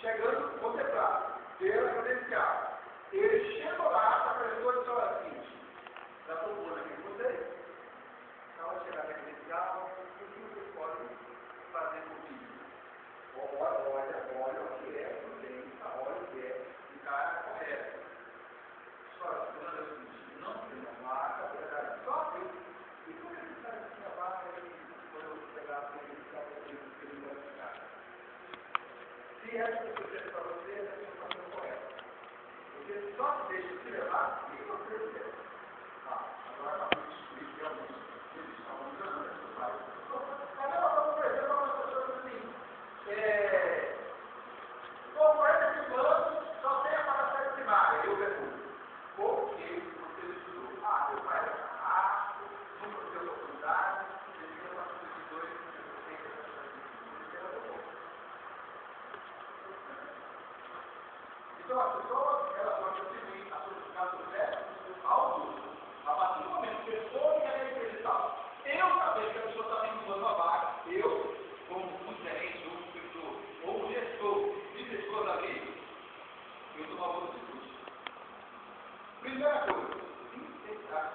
chegando, contemplado, pela credencial. Ele chegou lá para a pessoa e disse assim, já estou pondo aqui com vocês, na hora de chegar na credencial, o que vocês podem fazer comigo? Olha o que é prudência, olha o que é o cara correto. Só a segunda é o seguinte, não tem uma marca, verdade, só que, e como esse cara tinha vaga aí, quando eu pegar a credencial, ele vai ficar. Se essa pessoa dizer para você, essa pessoa está sendo correta. Porque só te deixa se levar e você se leva. Agora para descobrir realmente eles estavam usando essa palavra. Mas ela falou, por exemplo, uma pessoa assim, com 45 anos, só tem a capacidade primária. Eu pergunto, por que você estudou? Meu pai era carrasco, nunca teve oportunidade, ele tinha uma coisa de dois, eu tenho essa coisa de então, a pessoa, ela pode atribuir a sua sucesso ao uso. A partir do momento que a pessoa que ela acreditar, eu saber que a pessoa está vinculando uma vaga, eu, como um gerente, ou um inspetor, ou um gestor de pessoas ali, eu tomo uma boa atitude. Primeira coisa.